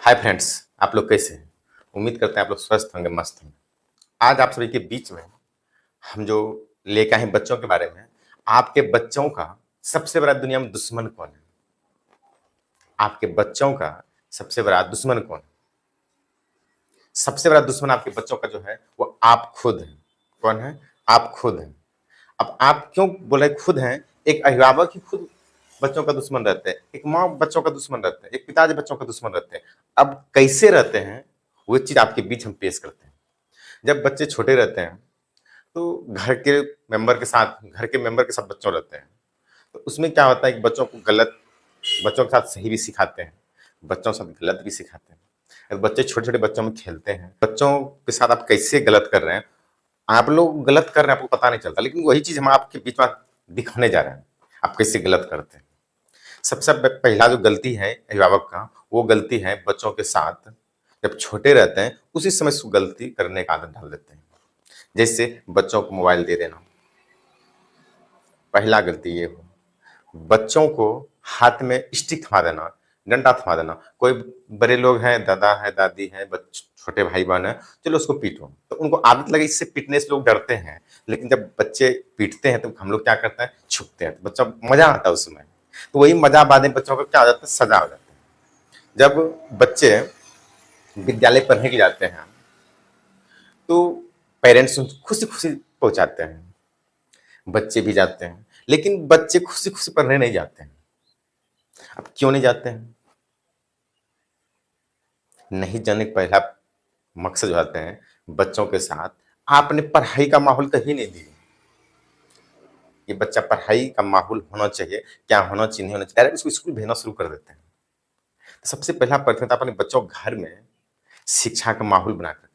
Hi friends. आप लोग कैसे हैं? उम्मीद करते हैं आप लोग स्वस्थ होंगे, मस्त होंगे। आज आप सभी के बीच में हम जो लेके आए हैं बच्चों के बारे में। आपके बच्चों का सबसे बड़ा दुनिया में दुश्मन कौन है? आपके बच्चों का सबसे बड़ा दुश्मन कौन है? सबसे बड़ा दुश्मन आपके बच्चों का जो है वो आप खुद हैं। कौन है? आप खुद हैं। अब आप क्यों बोले खुद हैं? एक अभिभावक ही खुद बच्चों का दुश्मन रहते हैं, एक माँ बच्चों का दुश्मन रहते हैं, एक पिताजी बच्चों का दुश्मन रहते हैं। अब कैसे रहते हैं वो चीज आपके बीच हम पेश करते हैं। जब बच्चे छोटे रहते हैं तो घर के मेंबर के साथ बच्चों रहते हैं। तो उसमें क्या होता है कि बच्चों के साथ सही भी सिखाते हैं, बच्चों के साथ गलत भी सिखाते हैं। अब बच्चे छोटे छोटे बच्चों में खेलते हैं, बच्चों के साथ आप कैसे गलत कर रहे हैं, आप लोग गलत कर रहे हैं आपको पता नहीं चलता, लेकिन वही चीज हम आपके बीच में दिखाने जा रहे हैं। आप कैसे गलत करते हैं। सबसे पहला जो गलती है अभिभावक का, वो गलती है बच्चों के साथ जब छोटे रहते हैं उसी समय उसको गलती करने का आदत डाल देते हैं। जैसे बच्चों को मोबाइल दे देना, पहला गलती ये हो। बच्चों को हाथ में स्टिक थमा देना, डंडा थमा देना। कोई बड़े लोग हैं, दादा है, दादी है, छोटे भाई बहन है, चलो उसको पीटो, तो उनको आदत लगे, इससे पीटने से लोग डरते हैं। लेकिन जब बच्चे पीटते हैं तो हम लोग क्या करते हैं, छुपते हैं, तो बच्चा मजा आता है उसमें। तो वही मजा बाद में बच्चों को क्या हो जाता है, सजा हो जाता है। जब बच्चे विद्यालय पढ़ने के लिए जाते हैं तो पेरेंट्स उनको खुशी खुशी पहुंचाते हैं, बच्चे भी जाते हैं, लेकिन बच्चे खुशी खुशी पढ़ने नहीं जाते हैं। अब क्यों नहीं जाते हैं? नहीं जाने का पहला मकसद जो आते हैं, बच्चों के साथ आपने पढ़ाई का माहौल कभी नहीं दिया। ये बच्चा पढ़ाई का माहौल होना चाहिए, क्या होना चाहिए, नहीं होना चाहिए, डायरेक्ट उसको स्कूल भेजना शुरू कर देते हैं। तो सबसे पहला प्राथमिकता अपने बच्चों को घर में शिक्षा का माहौल बना कर।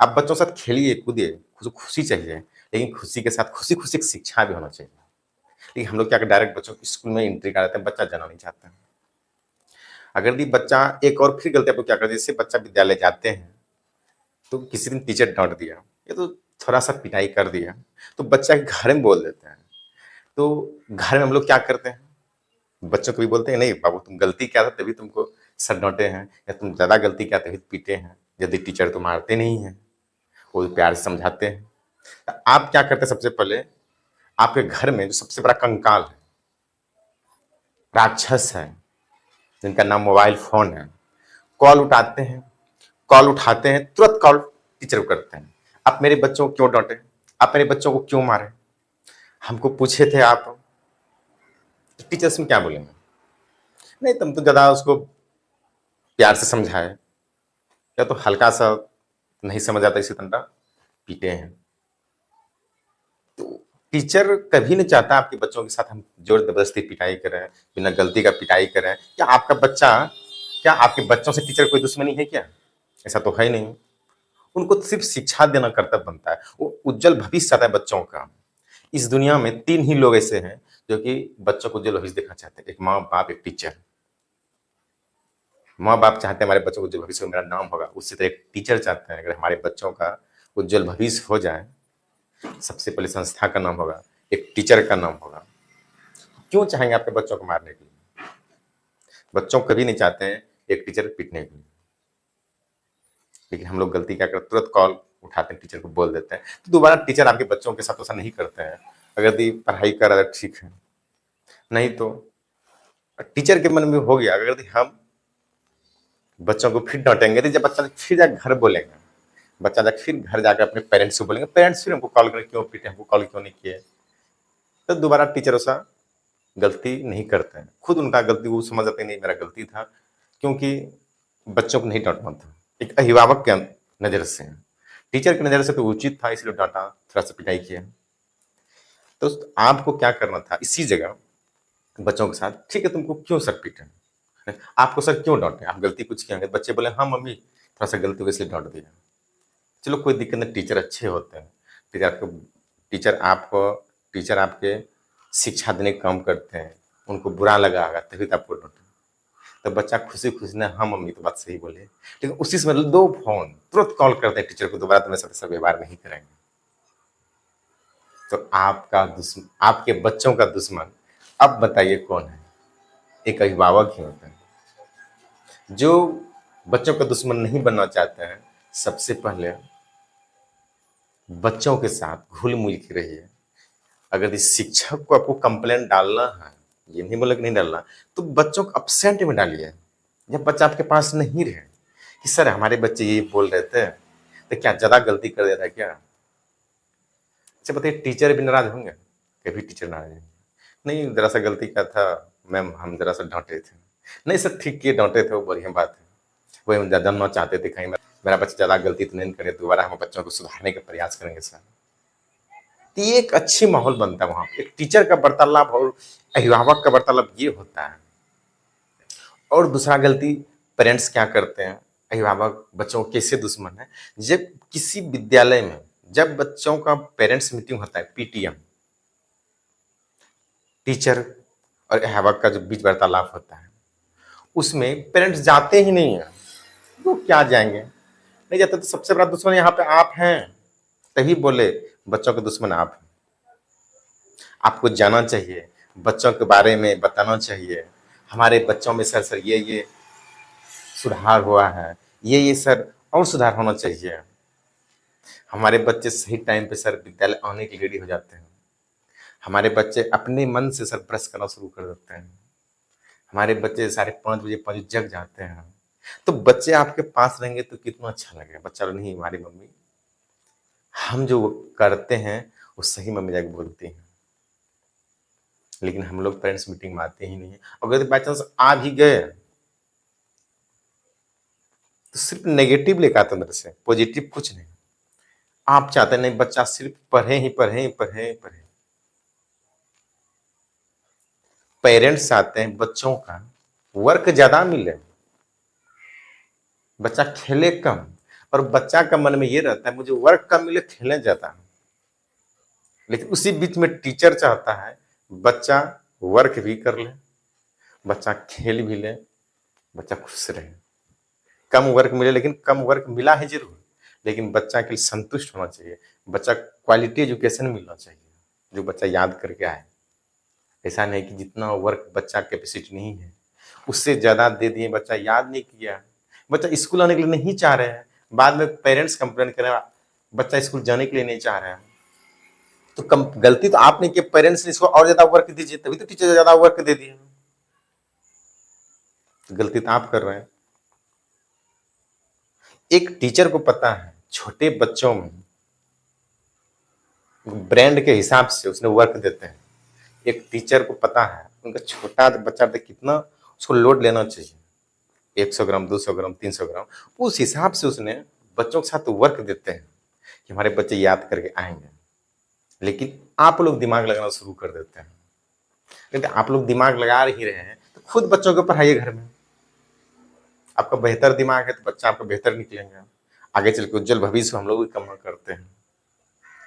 आप बच्चों के साथ खेलिए कूदिए, खुशी चाहिए, लेकिन खुशी के साथ खुशी खुशी शिक्षा भी होना चाहिए। लेकिन हम लोग क्या डायरेक्ट बच्चों को स्कूल में एंट्री करा देते हैं, बच्चा जाना नहीं चाहता है। अगर भी बच्चा एक और फिर गलती, आपको क्या करते हैं, जैसे बच्चा विद्यालय जाते हैं तो किसी दिन टीचर डांट दिया या तो थोड़ा सा पिटाई कर दिया, तो बच्चा के घर में बोल देते हैं। तो घर में हम लोग क्या करते हैं, बच्चों को भी बोलते हैं, नहीं बाबू तुम गलती क्या था तभी तुमको सर डांटे हैं, या तुम ज्यादा गलती क्या तभी पीटे हैं। यदि टीचर तो मारते नहीं है, वो प्यार से समझाते हैं। तो आप क्या करते हैं, सबसे पहले आपके घर में जो सबसे बड़ा कंकाल है, राक्षस है, जिनका नाम मोबाइल फोन है, कॉल उठाते हैं, कॉल उठाते हैं, तुरंत कॉल टीचर को करते हैं। आप मेरे बच्चों को क्यों डांटे, आप मेरे बच्चों को क्यों मारे, हमको पूछे थे आप। तो टीचर्स में क्या बोलेंगे, नहीं तुम तो ज्यादा उसको प्यार से समझाए, या तो हल्का सा नहीं समझ आता इसी तंटा पीटे हैं। तो टीचर कभी नहीं चाहता आपके बच्चों के साथ हम जोर जबरदस्ती पिटाई करें, बिना गलती का पिटाई करें। क्या आपके बच्चों से टीचर कोई दुश्मनी है क्या? ऐसा तो है नहीं। उनको सिर्फ शिक्षा देना कर्तव्य बनता है, वो उज्जवल भविष्य चाहता है बच्चों का। इस दुनिया में तीन ही लोग ऐसे हैं जो कि बच्चों को उज्जवल भविष्य देखना चाहते हैं, एक माँ बाप, एक टीचर। माँ बाप चाहते हैं हमारे बच्चों को उज्जवल भविष्य में मेरा नाम होगा, उसी तरह एक टीचर चाहते हैं अगर हमारे बच्चों का उज्जवल भविष्य हो जाए, सबसे पहले संस्था का नाम होगा, एक टीचर का नाम होगा। क्यों चाहेंगे आपके बच्चों को मारने के लिए? बच्चों कभी नहीं चाहते हैं एक टीचर पीटने के लिए। लेकिन हम लोग गलती क्या करते हैं, तुरंत कॉल उठाते हैं, टीचर को बोल देते हैं। तो दोबारा टीचर आपके बच्चों के साथ ऐसा नहीं करते हैं। अगर यदि पढ़ाई कर रहा है ठीक है, नहीं तो टीचर के मन में हो गया, अगर यदि हम बच्चों को फिर डांटेंगे तो जब बच्चा फिर जाकर घर बोलेंगे, बच्चा जाकर फिर घर जाकर अपने पेरेंट्स को बोलेंगे, पेरेंट्स फिर हमको कॉल करें, क्यों पीटे, हमको कॉल क्यों नहीं किए। तो दोबारा टीचर ऐसा गलती नहीं करते हैं, खुद उनका गलती वो समझ जाते हैं, नहीं मेरा गलती था, क्योंकि बच्चों को नहीं डांटना था। एक अभिभावक के नजर से, टीचर की नजर से तो उचित था, इसलिए डांटा, थोड़ा सा पिटाई किया। तो आपको क्या करना था इसी जगह बच्चों के साथ, ठीक है तुमको क्यों सर पीटे, आपको सर क्यों डांटे, आप गलती कुछ किए होंगे। बच्चे बोले हाँ मम्मी थोड़ा सा गलती हुई इसलिए डांट दिया। चलो कोई दिक्कत नहीं, टीचर अच्छे होते हैं, टीचर आपको टीचर आपको टीचर आपके शिक्षा देने का काम करते हैं, उनको बुरा लगा होगा तभी तो आपको डांटे। तो बच्चा खुशी खुशी ने हाँ मम्मी तो बात सही बोले, लेकिन उसी समय दो फोन तुरंत कॉल करते हैं टीचर को, दोबारा तुम्हारे साथ ऐसा व्यवहार नहीं करेंगे। तो आपका दुश्मन, आपके बच्चों का दुश्मन अब बताइए कौन है? एक अभिभावक ही होता है। जो बच्चों का दुश्मन नहीं बनना चाहते हैं, सबसे पहले बच्चों के साथ घुल मिल के रहिए। अगर इस शिक्षक को आपको कंप्लेंट डालना है, ये नहीं बोला कि नहीं डालना, तो बच्चों को अपसेंट में डालिए। जब बच्चा आपके पास नहीं रहे कि सर हमारे बच्चे ये बोल रहे थे, तो क्या ज्यादा गलती कर देता है क्या? अच्छा बताइए, टीचर भी नाराज होंगे? कभी टीचर नाराज नहीं। नहीं जरा सा गलती क्या था मैम, हम जरा सा डांटे थे। नहीं सर ठीक किए, डांटे थे वो बढ़िया बात है, वही हम जानना चाहते थे कहीं मेरा बच्चा ज्यादा गलती तो नहीं करे, दोबारा हम बच्चों को सुधारने का प्रयास करेंगे सर। तो ये एक अच्छी माहौल बनता है वहां पे। एक टीचर का वार्तालाप और अभिभावक का वार्तालाप ये होता है। और दूसरा गलती पेरेंट्स क्या करते हैं, अभिभावक बच्चों के कैसे दुश्मन है। जब किसी विद्यालय में जब बच्चों का पेरेंट्स मीटिंग होता है, पीटीएम, टीचर और अभिभावक का जो बीच वार्तालाप होता है, उसमें पेरेंट्स जाते ही नहीं है। तो क्या जाएंगे, नहीं जाते। तो सबसे बड़ा दुश्मन यहाँ पे आप हैं, तभी बोले बच्चों के दुश्मन आप हैं। आपको जाना चाहिए, बच्चों के बारे में बताना चाहिए, हमारे बच्चों में सर सर ये सुधार हुआ है, ये सर और सुधार होना चाहिए। हमारे बच्चे सही टाइम पे सर विद्यालय आने के लिए रेडी हो जाते हैं। हमारे बच्चे अपने मन से सर ब्रश करना शुरू कर देते हैं। हमारे बच्चे 5:30 बजे 5 जग जाते हैं। तो बच्चे आपके पास रहेंगे तो कितना अच्छा लगेगा। बच्चा नहीं, हमारी मम्मी हम जो करते हैं वो सही मम्मी जाके बोलती हैं। लेकिन हम लोग पेरेंट्स मीटिंग में आते ही नहीं है। अगर बाई चांस आ भी गए तो सिर्फ नेगेटिव लेकर आते मेरे से, पॉजिटिव कुछ नहीं। आप चाहते नहीं बच्चा सिर्फ पढ़े ही पढ़े ही पढ़े ही पढ़े। पेरेंट्स चाहते हैं बच्चों का वर्क ज्यादा मिले, बच्चा खेले कम। और बच्चा का मन में ये रहता है मुझे वर्क कम मिले, खेले ज्यादा। लेकिन उसी बीच में टीचर चाहता है बच्चा वर्क भी कर ले, बच्चा खेल भी ले, बच्चा खुश रहे। कम वर्क मिले, लेकिन कम वर्क मिला है जरूर, लेकिन बच्चा के लिए संतुष्ट होना चाहिए। बच्चा क्वालिटी एजुकेशन मिलना चाहिए जो बच्चा याद करके आए। ऐसा नहीं कि जितना वर्क बच्चा कैपेसिटी नहीं है उससे ज्यादा दे दिए, बच्चा याद नहीं किया, बच्चा स्कूल आने के लिए नहीं चाह रहे हैं, बाद में पेरेंट्स कंप्लेन करें बच्चा स्कूल जाने के लिए नहीं चाह रहे हैं। तो कम गलती तो आपने की, पेरेंट्स ने इसको और ज्यादा वर्क दीजिए, तभी तो टीचर ज्यादा वर्क दे दिए। गलती तो आप कर रहे हैं। एक टीचर को पता है छोटे बच्चों में ब्रांड के हिसाब से उसने वर्क देते हैं। एक टीचर को पता है उनका छोटा बच्चा तो कितना उसको लोड लेना चाहिए, 100 ग्राम 200 ग्राम 300 ग्राम, उस हिसाब से उसने बच्चों के साथ वर्क देते हैं कि हमारे बच्चे याद करके आएंगे। लेकिन आप लोग दिमाग लगाना शुरू कर देते हैं। लेकिन आप लोग दिमाग लगा ही रहे हैं तो खुद बच्चों को पढ़ाइए घर में। आपका बेहतर दिमाग है तो बच्चा आपका बेहतर निकलेंगे, आगे चल के उज्जवल भविष्य हम लोग भी कम करते हैं।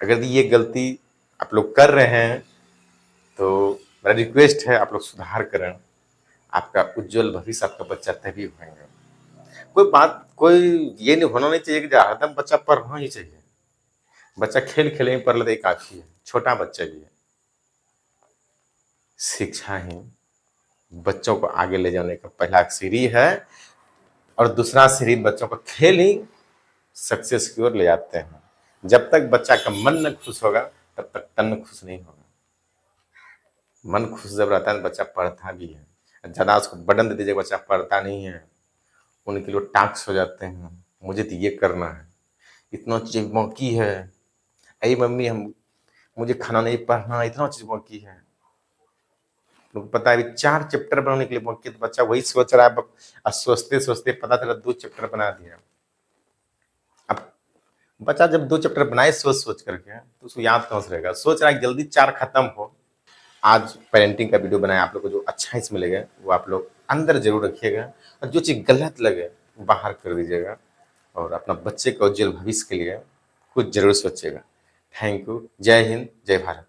अगर ये गलती आप लोग कर रहे हैं तो मेरा रिक्वेस्ट है आप लोग सुधार करें। आपका उज्जवल भविष्य आपका बच्चा तभी होगा। कोई बात कोई ये नहीं होना नहीं चाहिए कि हरदम बच्चा पढ़ना ही चाहिए। बच्चा खेल खेले में पढ़ लेते काफी है, छोटा बच्चा भी है। शिक्षा ही बच्चों को आगे ले जाने का पहला सीढ़ी है, और दूसरा सीढ़ी बच्चों को खेल ही सक्सेस की ओर ले जाते हैं। जब तक बच्चा का मन न खुश होगा तब तक तन खुश नहीं होगा। मन खुश जब रहता है तो बच्चा पढ़ता भी है। ज्यादा उसको बटन दे दीजिए बच्चा पढ़ता नहीं है, उनके लिए टास्क हो जाते हैं, मुझे तो ये करना है, इतना चीज बाकी है, अरे मम्मी हम मुझे खाना नहीं पढ़ना, इतना चीज बाकी है। लोग पता है अभी 4 चैप्टर बनाने के लिए बाकी है, तो बच्चा वही सोच रहा है। अब सोचते सोचते पता चला 2 चैप्टर बना दिया। अब बच्चा जब 2 चैप्टर बनाए सोच सोच करके तो उसको याद कहाँ से रहेगा, सोच रहा है जल्दी 4 खत्म हो। आज पेरेंटिंग का वीडियो बनाया आप लोग को, जो अच्छा इसमें लगे वो आप लोग अंदर जरूर रखिएगा, और जो चीज़ गलत लगे वो बाहर कर दीजिएगा, और अपना बच्चे का उज्जवल भविष्य के लिए कुछ जरूर सोचिएगा। Thank you. जय हिंद, जय भारत।